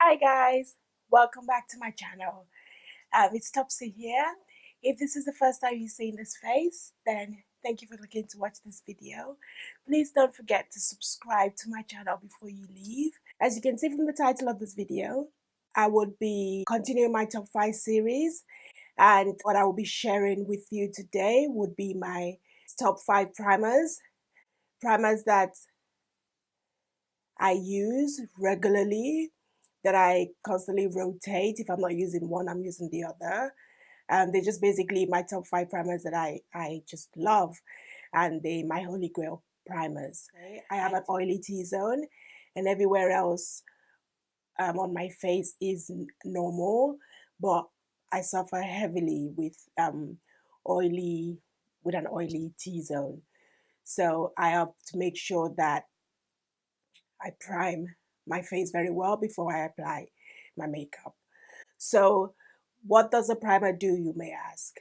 Hi guys, welcome back to my channel. It's Topsy here. If this is the first time you've seen this face, then thank you for clicking to watch this video. Please don't forget to subscribe to my channel before you leave. As you can see from the title of this video, I would be continuing my top 5 series, and what I will be sharing with you today would be my top 5 primers that I use regularly, that I constantly rotate. If I'm not using one, I'm using the other. They're just basically my top 5 primers that I just love, and they my holy grail primers. Okay. I have an oily T-zone, and everywhere else on my face is normal, but I suffer heavily with oily with an oily T-zone. So I have to make sure that I prime my face very well before I apply my makeup. So what does a primer do, you may ask?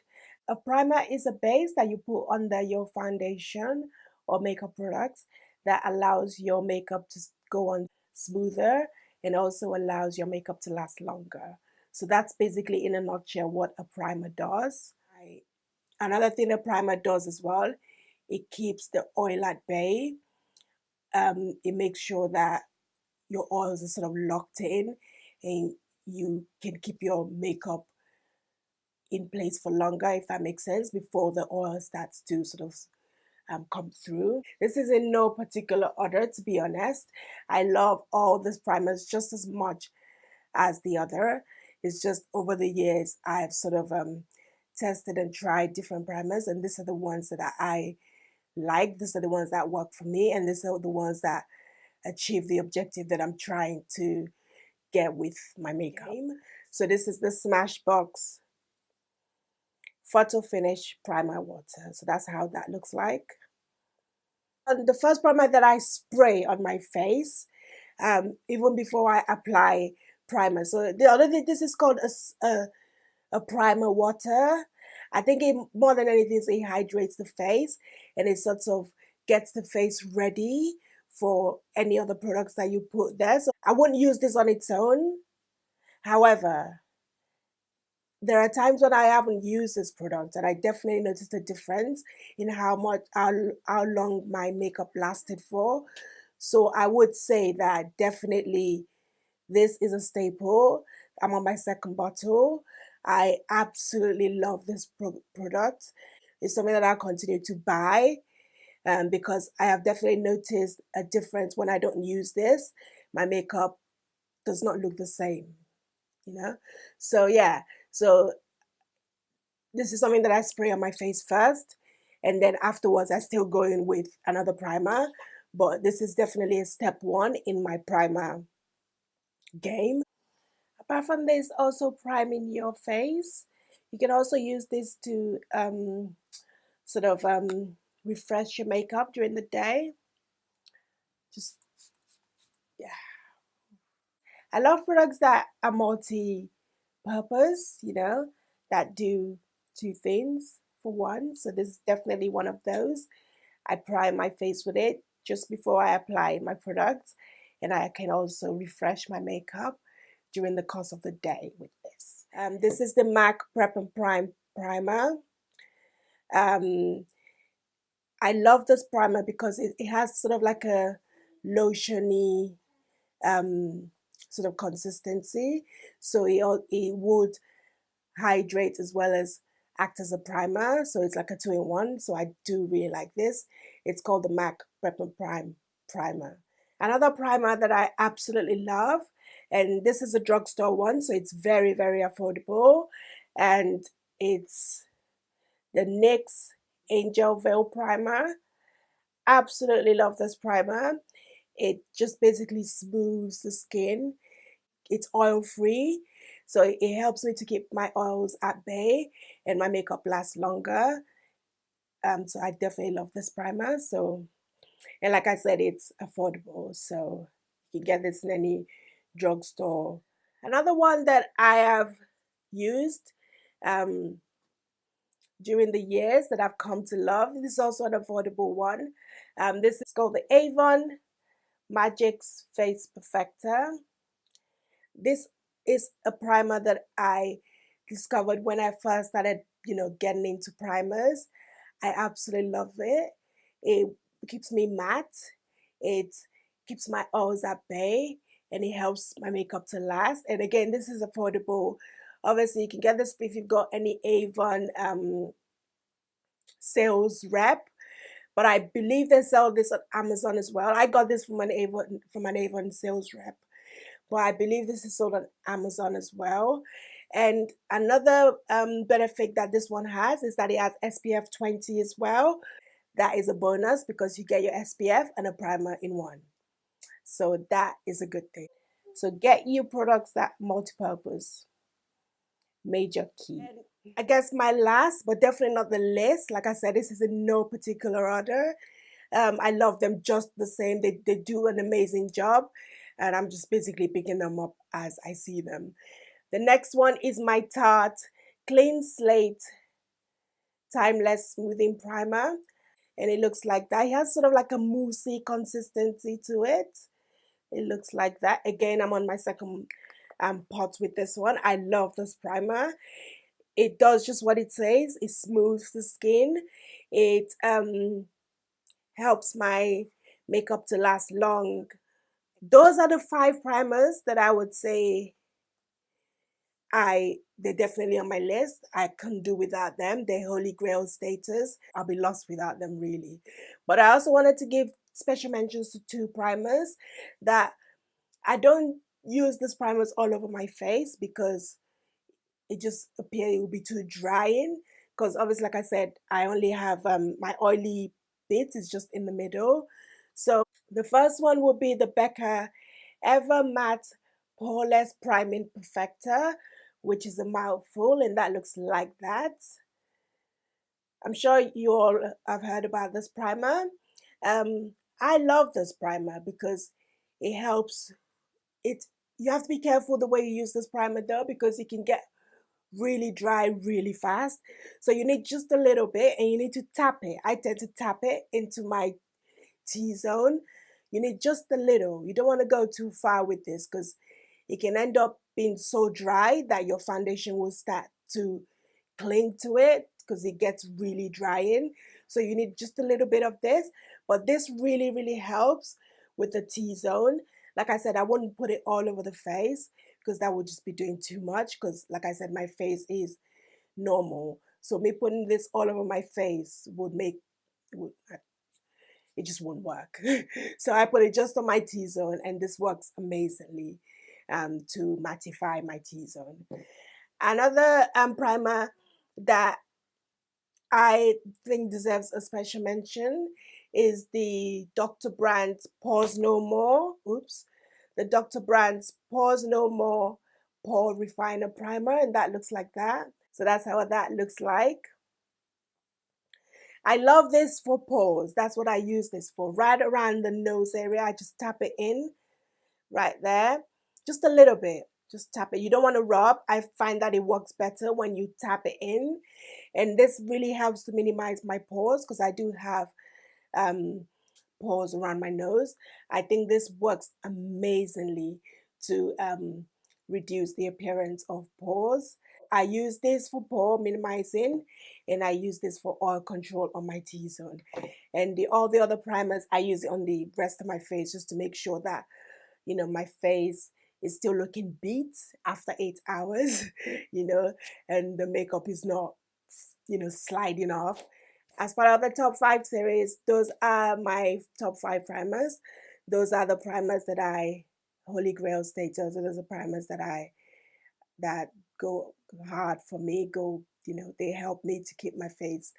A primer is a base that you put under your foundation or makeup products that allows your makeup to go on smoother and also allows your makeup to last longer. So that's basically in a nutshell what a primer does. Another thing a primer does as well, it keeps the oil at bay. It makes sure that your oils are sort of locked in and you can keep your makeup in place for longer, if that makes sense, before the oil starts to sort of come through. This is in no particular order, to be honest. I love all these primers just as much as the other. It's just over the years I've sort of tested and tried different primers, and these are the ones that I like. These are the ones that work for me, and these are the ones that achieve the objective that I'm trying to get with my makeup. So this is the Smashbox Photo Finish Primer Water. So that's how that looks like. And the first primer that I spray on my face, even before I apply primer. So the other thing, this is called a primer water. I think it, more than anything, it hydrates the face and it sort of gets the face ready for any other products that you put there. So I wouldn't use this on its own. However, there are times when I haven't used this product and I definitely noticed a difference in how long my makeup lasted for. So I would say that definitely this is a staple. I'm on my second bottle. I absolutely love this product. It's something that I'll continue to buy because I have definitely noticed a difference when I don't use this. My makeup does not look the same, you know? So yeah, so this is something that I spray on my face first, and then afterwards I still go in with another primer. But this is definitely a step one in my primer game. Apart from this, also priming your face. You can also use this to sort of refresh your makeup during the day. Just, yeah. I love products that are multi-purpose, you know, that do two things for one. So this is definitely one of those. I prime my face with it just before I apply my products, and I can also refresh my makeup during the course of the day with this. This is the MAC Prep and Prime Primer. I love this primer because it has sort of like a lotiony sort of consistency. So it would hydrate as well as act as a primer. So it's like a 2-in-1. So I do really like this. It's called the MAC Prep and Prime Primer. Another primer that I absolutely love, and this is a drugstore one, so it's very, very affordable, and it's the NYX Angel Veil Primer. Absolutely love this primer. It just basically smooths the skin. It's oil free, so it helps me to keep my oils at bay and my makeup lasts longer. So I definitely love this primer. So, and like I said, it's affordable, so you can get this in any drugstore. Another one that I have used during the years that I've come to love. This is also an affordable one. This is called the Avon Magix Face Perfector. This is a primer that I discovered when I first started, getting into primers. I absolutely love it. It keeps me matte. It keeps my oils at bay, and it helps my makeup to last. And again, this is affordable. Obviously, you can get this if you've got any Avon sales rep, but I believe they sell this on Amazon as well. I got this from an Avon sales rep, but I believe this is sold on Amazon as well. And another benefit that this one has is that it has SPF 20 as well. That is a bonus because you get your SPF and a primer in one. So that is a good thing. So get you products that multi-purpose, major key. And I guess my last, but definitely not the least, like I said, this is in no particular order. I love them just the same. They do an amazing job, and I'm just basically picking them up as I see them. The next one is my Tarte Clean Slate Timeless Smoothing Primer, and it looks like that. It has sort of like a moussey consistency to it. It looks like that. Again, I'm on my second pot with this one. I love this primer. It does just what it says. It smooths the skin. It helps my makeup to last long. Those are the 5 primers that I would say they're definitely on my list. I couldn't do without them. They're holy grail status. I'll be lost without them, really. But I also wanted to give special mentions to 2 primers that I don't use these primers all over my face because it just appears it will be too drying. Because obviously, like I said, I only have my oily bit is just in the middle. So the first one will be the Becca Ever Matte Poreless Priming Perfector, which is a mouthful, and that looks like that. I'm sure you all have heard about this primer. I love this primer because it helps. You have to be careful the way you use this primer though, because it can get really dry really fast. So you need just a little bit, and you need to tap it. I tend to tap it into my T-zone. You need just a little. You don't want to go too far with this because it can end up being so dry that your foundation will start to cling to it because it gets really drying. So you need just a little bit of this, but this really, really helps with the T-zone. Like I said, I wouldn't put it all over the face because that would just be doing too much because, like I said, my face is normal. So me putting this all over my face it just won't work. So I put it just on my T-zone, and this works amazingly to mattify my T-zone. Another primer that I think deserves a special mention is the Dr. Brandt Pore No More. Oops. The Dr. Brandt's Pore No More Pore Refiner Primer, and that looks like that. So that's how that looks like. I love this for pores. That's what I use this for. Right around the nose area, I just tap it in right there. Just a little bit. Just tap it. You don't want to rub. I find that it works better when you tap it in. And this really helps to minimize my pores because I do have pores around my nose. I think this works amazingly to reduce the appearance of pores. I use this for pore minimizing, and I use this for oil control on my T-zone. And all the other primers, I use it on the rest of my face just to make sure that, my face is still looking beat after 8 hours, and the makeup is not, sliding off. As part of the top 5 series, those are my top 5 primers. Those are the primers that holy grail status. Those are primers that go hard for me, they help me to keep my face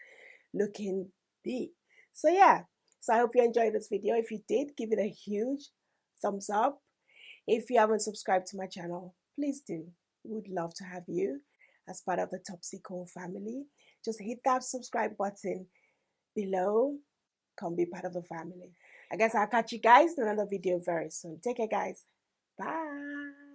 looking beat. So yeah, so I hope you enjoyed this video. If you did, give it a huge thumbs up. If you haven't subscribed to my channel, please do. We would love to have you as part of the Topsy Core family. Just hit that subscribe button below. Come be part of the family. I guess I'll catch you guys in another video very soon. Take care, guys. Bye.